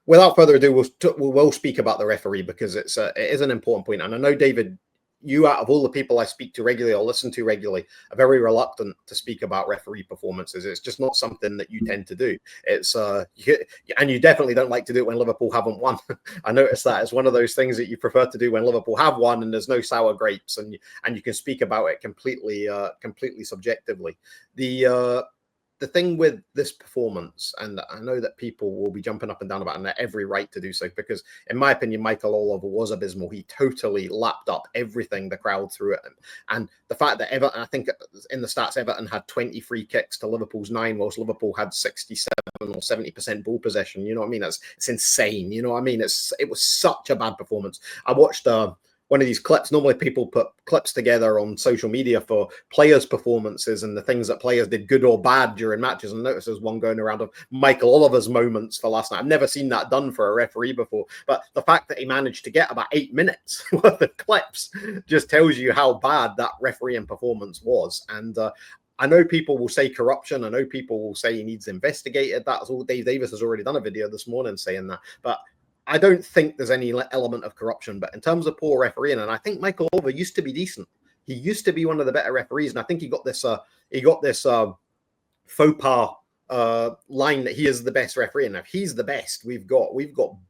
without further ado, we'll speak about the referee because it is an important point. And I know, David, you, out of all the people I speak to regularly or listen to regularly, are very reluctant to speak about referee performances. It's just not something that you tend to do. It's and you definitely don't like to do it when Liverpool haven't won. I noticed that it's one of those things that you prefer to do when Liverpool have won and there's no sour grapes, and you can speak about it completely subjectively. The thing with this performance, and I know that people will be jumping up and down about it and they're every right to do so, because in my opinion, Michael Oliver was abysmal. He totally lapped up everything the crowd threw at him. And the fact that Everton, I think in the stats, Everton had 20 free kicks to Liverpool's 9, whilst Liverpool had 67 or 70% ball possession. You know what I mean? It's insane. You know what I mean? It was such a bad performance. I watched one of these clips. Normally people put clips together on social media for players' performances and the things that players did good or bad during matches. And notice there's one going around of Michael Oliver's moments for last night. I've never seen that done for a referee before. But the fact that he managed to get about 8 minutes worth of clips just tells you how bad that refereeing performance was. And I know people will say corruption. I know people will say he needs investigated. That's all. Dave Davis has already done a video this morning saying that. But I don't think there's any element of corruption, but in terms of poor refereeing, and I think Michael Oliver used to be decent. He used to be one of the better referees, and I think he got this faux pas line that he is the best referee. And if he's the best, we've got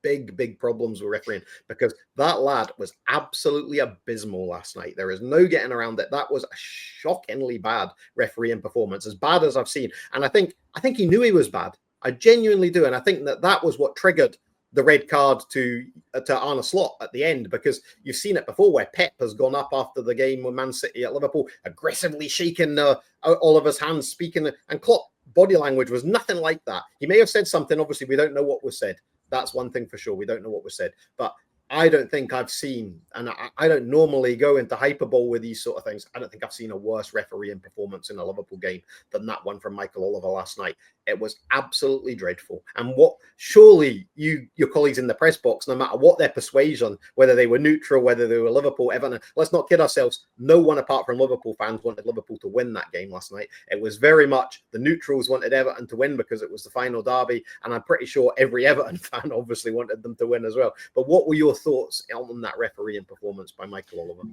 big problems with refereeing, because that lad was absolutely abysmal last night. There is no getting around it. That was a shockingly bad refereeing performance, as bad as I've seen. And I think he knew he was bad. I genuinely do, and I think that was what triggered the red card to Arne Slot at the end, because you've seen it before where Pep has gone up after the game with Man City at Liverpool, aggressively shaking Oliver's hands, speaking, and Klopp body language was nothing like that. He may have said something. Obviously, we don't know what was said. That's one thing for sure. We don't know what was said, but I don't think I've seen, and I don't normally go into hyperbole with these sort of things, I don't think I've seen a worse refereeing performance in a Liverpool game than that one from Michael Oliver last night. It was absolutely dreadful. And surely your colleagues in the press box, no matter what their persuasion, whether they were neutral, whether they were Liverpool, Everton, let's not kid ourselves, no one apart from Liverpool fans wanted Liverpool to win that game last night. It was very much the neutrals wanted Everton to win because it was the final derby, and I'm pretty sure every Everton fan obviously wanted them to win as well. But what were your thoughts on that refereeing performance by Michael Oliver?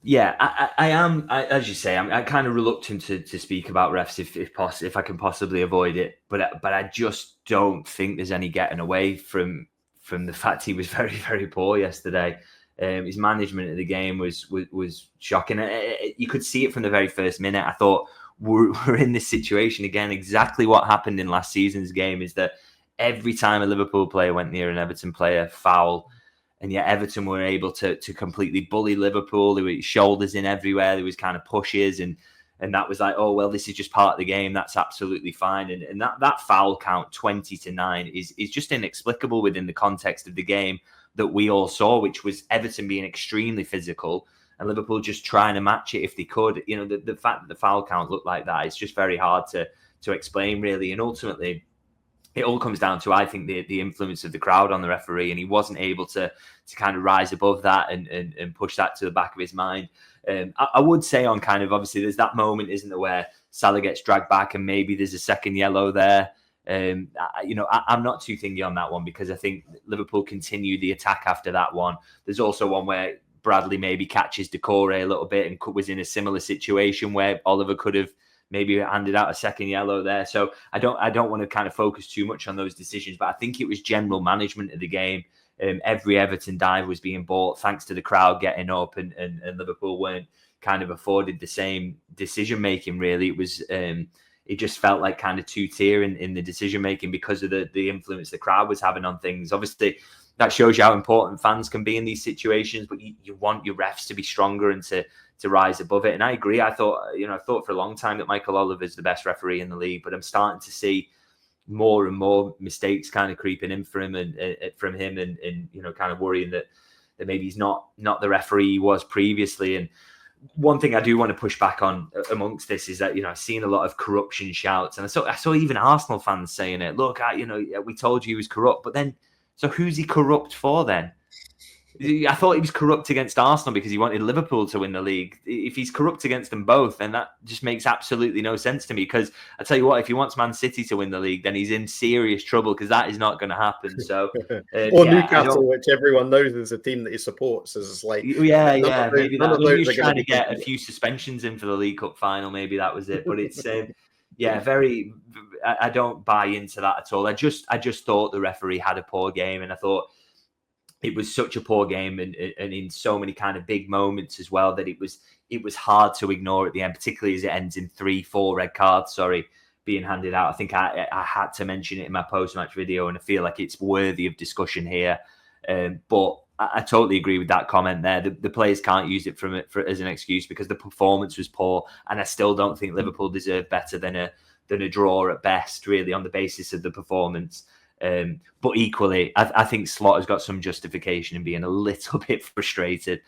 Yeah, I am, as you say, I'm kind of reluctant to speak about refs if I can possibly avoid it. But I just don't think there's any getting away from the fact he was very, very poor yesterday. His management of the game was shocking. You could see it from the very first minute. I thought we're in this situation again. Exactly what happened in last season's game is that every time a Liverpool player went near an Everton player, foul. And yet Everton were able to completely bully Liverpool. There were shoulders in everywhere. There was kind of pushes, and that was like, oh, well, this is just part of the game. That's absolutely fine. And that foul count, 20-9, is just inexplicable within the context of the game that we all saw, which was Everton being extremely physical and Liverpool just trying to match it if they could. You know, the fact that the foul count looked like that, it's just very hard to explain, really. And ultimately, it all comes down to, I think, the influence of the crowd on the referee, and he wasn't able to kind of rise above that and push that to the back of his mind. I would say on kind of, obviously, there's that moment, isn't there, where Salah gets dragged back and maybe there's a second yellow there. I'm not too thingy on that one, because I think Liverpool continued the attack after that one. There's also one where Bradley maybe catches Decore a little bit and was in a similar situation where Oliver could have maybe handed out a second yellow there. So I don't want to kind of focus too much on those decisions, but I think it was general management of the game. Every Everton dive was being bought thanks to the crowd getting up, and Liverpool weren't kind of afforded the same decision making, really. It was it just felt like kind of two-tier in the decision making because of the influence the crowd was having on things. Obviously, that shows you how important fans can be in these situations, but you want your refs to be stronger and to rise above it. And I agree. I thought for a long time that Michael Oliver is the best referee in the league, but I'm starting to see more and more mistakes kind of creeping in for him and kind of worrying that maybe he's not the referee he was previously. And one thing I do want to push back on amongst this is that, I've seen a lot of corruption shouts, and I saw even Arsenal fans saying it. Look, we told you he was corrupt, but then, so who's he corrupt for then? I thought he was corrupt against Arsenal because he wanted Liverpool to win the league. If he's corrupt against them both, then that just makes absolutely no sense to me. Because I tell you what, if he wants Man City to win the league, then he's in serious trouble because that is not going to happen. So, or Newcastle, which everyone knows is a team that he supports, is like maybe he was trying to get a few suspensions in for the League Cup final. Maybe that was it. But it's very. I don't buy into that at all. I just thought the referee had a poor game, and I thought it was such a poor game and in so many kind of big moments as well that it was hard to ignore at the end, particularly as it ends in 3-4 red cards, being handed out. I think I had to mention it in my post-match video, and I feel like it's worthy of discussion here. But I totally agree with that comment there. The players can't use it as an excuse because the performance was poor, and I still don't think Liverpool deserve better than a draw at best, really, on the basis of the performance. But equally, I think Slot has got some justification in being a little bit frustrated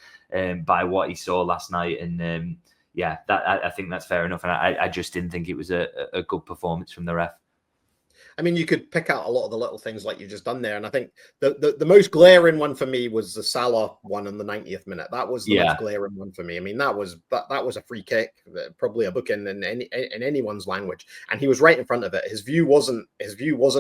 by what he saw last night. And I think that's fair enough. And I just didn't think it was a good performance from the ref. I mean, you could pick out a lot of the little things like you've just done there. And I think the most glaring one for me was the Salah one in the 90th minute. That was the most glaring one for me. I mean, that was a free kick, probably a bookend in anyone's language. And he was right in front of it. His view wasn't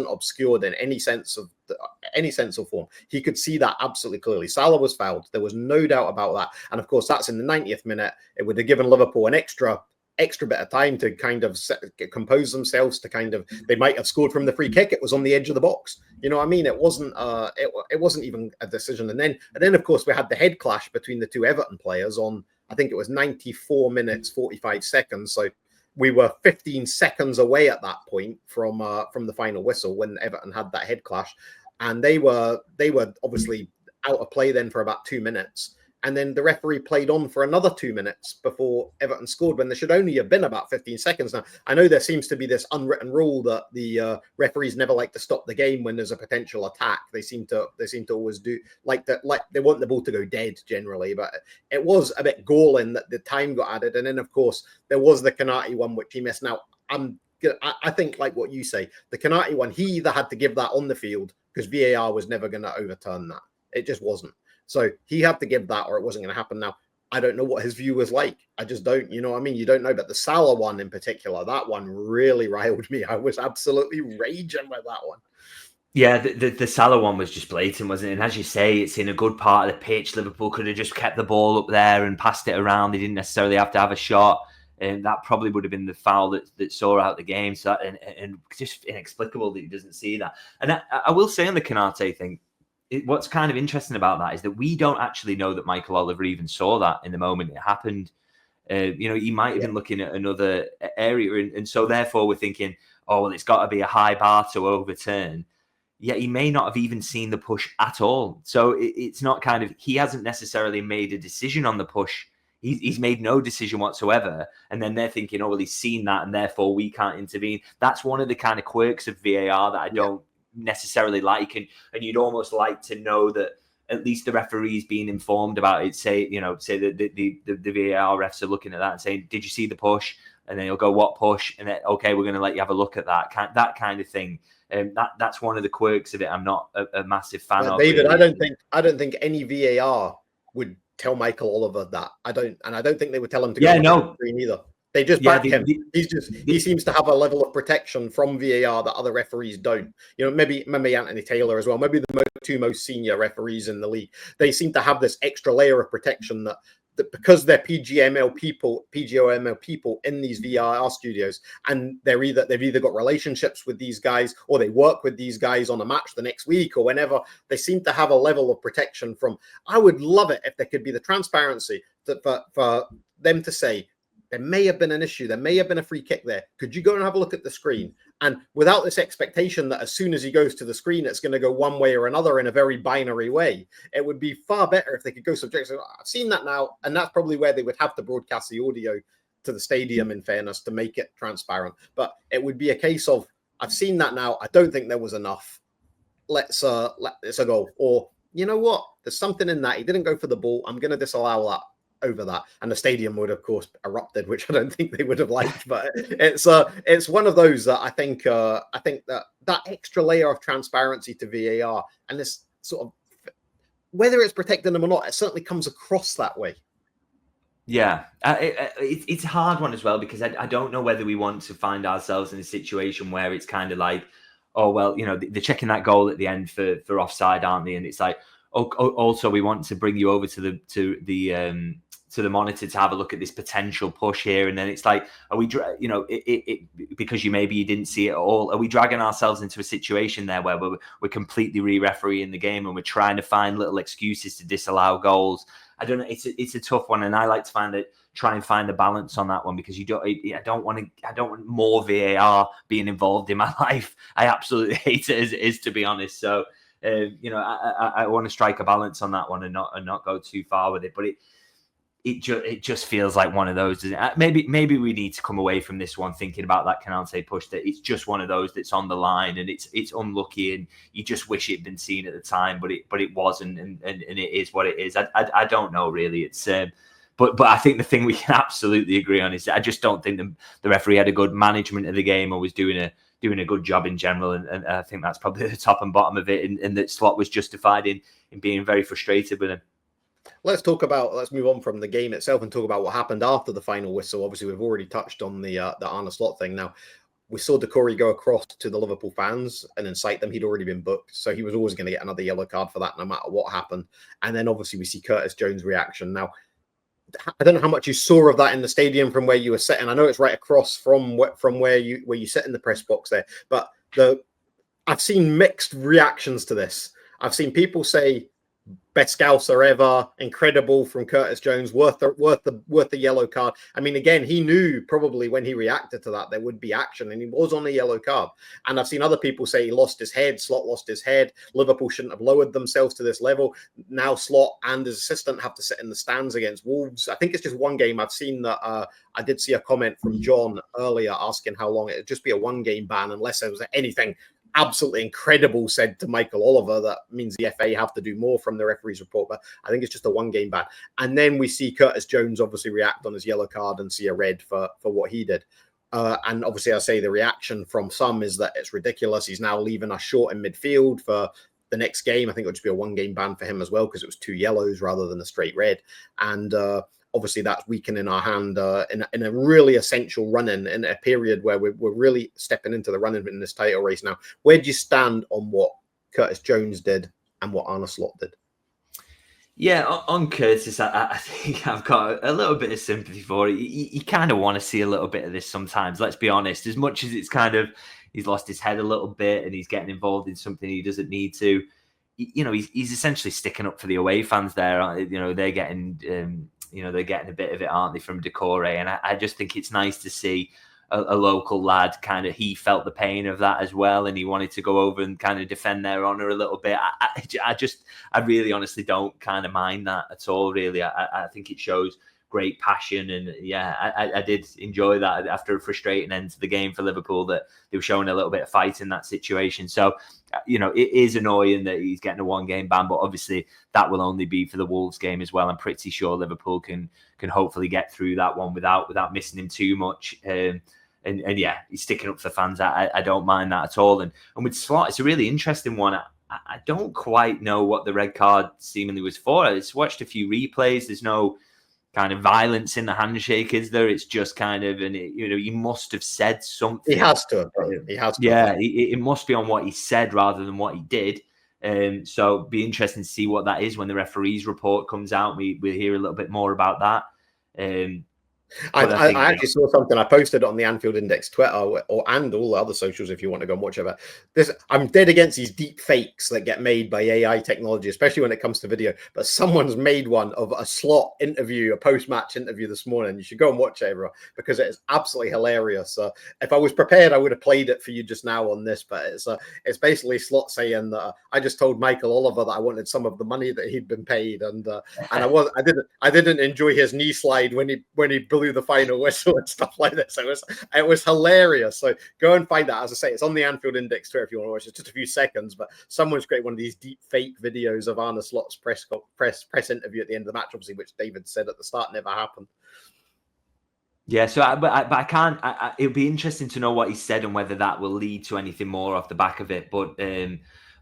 obscured in any sense of form. He could see that absolutely clearly. Salah was fouled. There was no doubt about that. And of course, that's in the 90th minute. It would have given Liverpool an extra bit of time to kind of compose themselves, they might have scored from the free kick. It was on the edge of the box. You know what I mean? It wasn't even a decision. And then of course we had the head clash between the two Everton players on, I think it was 94 minutes 45 seconds. So we were 15 seconds away at that point from the final whistle when Everton had that head clash, and they were obviously out of play then for about 2 minutes. And then the referee played on for another 2 minutes before Everton scored, when there should only have been about 15 seconds. Now, I know there seems to be this unwritten rule that the referees never like to stop the game when there's a potential attack. They seem to always do like that. Like they want the ball to go dead generally, but it was a bit galling that the time got added. And then of course there was the Kanate one, which he missed. Now I think like what you say, the Kanate one, he either had to give that on the field because VAR was never going to overturn that. It just wasn't. So he had to give that or it wasn't going to happen. Now, I don't know what his view was like. I just don't, you know what I mean? You don't know. But the Salah one in particular, that one really riled me. I was absolutely raging with that one. Yeah, the Salah one was just blatant, wasn't it? And as you say, it's in a good part of the pitch. Liverpool could have just kept the ball up there and passed it around. They didn't necessarily have to have a shot. And that probably would have been the foul that saw out the game. So and just inexplicable that he doesn't see that. And I will say on the Kanate thing, what's kind of interesting about that is that we don't actually know that Michael Oliver even saw that in the moment it happened. He might have been looking at another area. And so therefore we're thinking, oh, well, it's got to be a high bar to overturn. Yet he may not have even seen the push at all. So it's not kind of, he hasn't necessarily made a decision on the push. He's made no decision whatsoever. And then they're thinking, oh, well, he's seen that and therefore we can't intervene. That's one of the kind of quirks of VAR that I don't necessarily like, and you'd almost like to know that at least the referee's being informed about it. Say that the VAR refs are looking at that and saying, did you see the push? And then he'll go, what push? And then, okay, we're going to let you have a look at that kind of thing. That's one of the quirks of it. I'm not a massive fan of David. Really. I don't think any VAR would tell Michael Oliver that. I don't think they would tell him to go to green either. They just back him. He seems to have a level of protection from VAR that other referees don't. Maybe Anthony Taylor as well. Maybe the two most senior referees in the league. They seem to have this extra layer of protection that because they're PGMOL people in these VAR studios, and they've either got relationships with these guys or they work with these guys on a match the next week or whenever. They seem to have a level of protection from. I would love it if there could be the transparency for them to say, there may have been an issue. There may have been a free kick there. Could you go and have a look at the screen? And without this expectation that as soon as he goes to the screen, it's going to go one way or another in a very binary way. It would be far better if they could go subjective. I've seen that now. And that's probably where they would have to broadcast the audio to the stadium, in fairness, to make it transparent. But it would be a case of, I've seen that now. I don't think there was enough. Let's a goal. Or, you know what? There's something in that. He didn't go for the ball. I'm going to disallow that. Over that, and the stadium would of course erupted, which I don't think they would have liked. But it's one of those that I think that extra layer of transparency to VAR and this sort of whether it's protecting them or not, it certainly comes across that way. Yeah, it's a hard one as well, because I don't know whether we want to find ourselves in a situation where it's kind of like, oh, well, they're checking that goal at the end for offside, aren't they? And it's like, also we want to bring you over to the monitor to have a look at this potential push here, and then it's like, are we, because you didn't see it at all, are we dragging ourselves into a situation there where we're completely re-refereeing the game and we're trying to find little excuses to disallow goals? I don't know. It's a tough one, and I like to try and find a balance on that one, because I don't want more VAR being involved in my life. I absolutely hate it as it is, to be honest. So I want to strike a balance on that one and not go too far with it. But it just feels like one of those. Maybe we need to come away from this one thinking about that Canante push, that it's just one of those that's on the line, and it's unlucky, and you just wish it'd been seen at the time, but it wasn't, and it is what it is. I don't know really. It's but I think the thing we can absolutely agree on is that I just don't think the referee had a good management of the game, or was doing a good job in general, and I think that's probably the top and bottom of it, and that Slot was justified in being very frustrated with him. Let's move on from the game itself and talk about what happened after the final whistle. Obviously, we've already touched on the Arne Slot thing. Now, we saw Decore go across to the Liverpool fans and incite them. He'd already been booked, so he was always going to get another yellow card for that, no matter what happened. And then obviously we see Curtis Jones' reaction. Now, I don't know how much you saw of that in the stadium from where you were sitting. I know it's right across from where you sit in the press box there, but I've seen mixed reactions to this. I've seen people say, best Scouser ever, incredible from Curtis Jones, worth the yellow card. I mean, again, he knew probably when he reacted to that there would be action, and he was on a yellow card. And I've seen other people say he lost his head, Slot lost his head, Liverpool shouldn't have lowered themselves to this level. Now Slot and his assistant have to sit in the stands against Wolves. I think it's just one game. I've seen that. I did see a comment from John earlier asking how long it would just be a one-game ban unless there was anything absolutely incredible said to Michael Oliver. That means the FA have to do more from the referee's report, but I think it's just a one-game ban. And then we see Curtis Jones obviously react on his yellow card and see a red for what he did. And obviously I say the reaction from some is that it's ridiculous. He's now leaving us short in midfield for the next game. I think it'll just be a one-game ban for him as well, because it was 2 yellows rather than a straight red. And obviously that's weakening our hand in a really essential run-in, in a period where we're really stepping into the run-in in this title race now. Where do you stand on what Curtis Jones did and what Arne Slot did? Yeah, on Curtis, I think I've got a little bit of sympathy for it. You kind of want to see a little bit of this sometimes, let's be honest. As much as it's kind of, he's lost his head a little bit and he's getting involved in something he doesn't need to, he's essentially sticking up for the away fans there. They're getting... they're getting a bit of it, aren't they, from Decore? And I just think it's nice to see a local lad kind of, he felt the pain of that as well, and he wanted to go over and kind of defend their honour a little bit. I really honestly don't kind of mind that at all, really. I think it shows great passion, and I did enjoy that after a frustrating end to the game for Liverpool, that they were showing a little bit of fight in that situation. So it is annoying that he's getting a one-game ban, but obviously that will only be for the Wolves game as well. I'm pretty sure Liverpool can hopefully get through that one without missing him too much. And he's sticking up for the fans. I don't mind that at all. And with Slot, it's a really interesting one. I don't quite know what the red card seemingly was for. I just watched a few replays. There's no kind of violence in the handshake, is there? It's just kind of, and he must have said something. He has to. Yeah, it must be on what he said rather than what he did. So it'd be interesting to see what that is when the referee's report comes out. We'll hear a little bit more about that. I actually saw something. I posted it on the Anfield Index Twitter and all the other socials if you want to go and watch it. I'm dead against these deep fakes that get made by AI technology, especially when it comes to video. But someone's made one of a Slot interview, a post-match interview this morning. You should go and watch it, everyone, because it is absolutely hilarious. If I was prepared, I would have played it for you just now on this. But it's basically Slot saying that I just told Michael Oliver that I wanted some of the money that he'd been paid, and I didn't enjoy his knee slide when he blew the final whistle and stuff like this. It was hilarious. So go and find that. As I say, it's on the Anfield Index Twitter if you want to watch it. It's just a few seconds, but someone's created one of these deep fake videos of Arne Slot's press interview at the end of the match, obviously, which David said at the start never happened. Yeah, so I can't. It'll be interesting to know what he said and whether that will lead to anything more off the back of it. But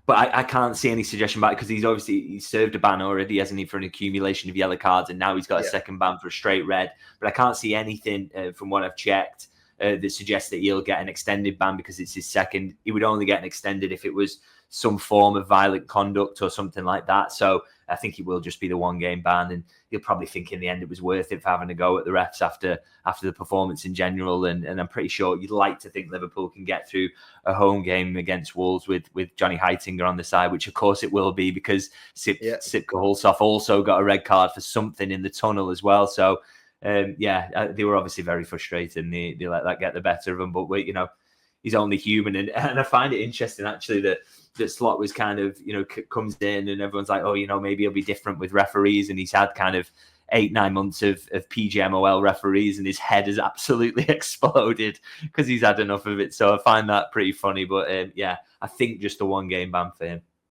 But I can't see any suggestion about it, because he's served a ban already, hasn't he, for an accumulation of yellow cards, and now he's got a second ban for a straight red. But I can't see anything from what I've checked that suggests that he'll get an extended ban because it's his second. He would only get an extended if it was some form of violent conduct or something like that. So I think he will just be the 1 game ban, and he'll probably think in the end it was worth it for having a go at the refs after the performance in general. And I'm pretty sure you'd like to think Liverpool can get through a home game against Wolves with Johnny Heitinger on the side, which of course it will be, because Sipka Hulshoff also got a red card for something in the tunnel as well. So they were obviously very frustrated, and they let that get the better of them. But he's only human, and I find it interesting actually that Slot was kind of, comes in and everyone's like, oh, maybe he'll be different with referees, and he's had kind of 8-9 months of PGMOL referees, and his head has absolutely exploded because he's had enough of it. So I find that pretty funny. But I think just a 1 game ban for him.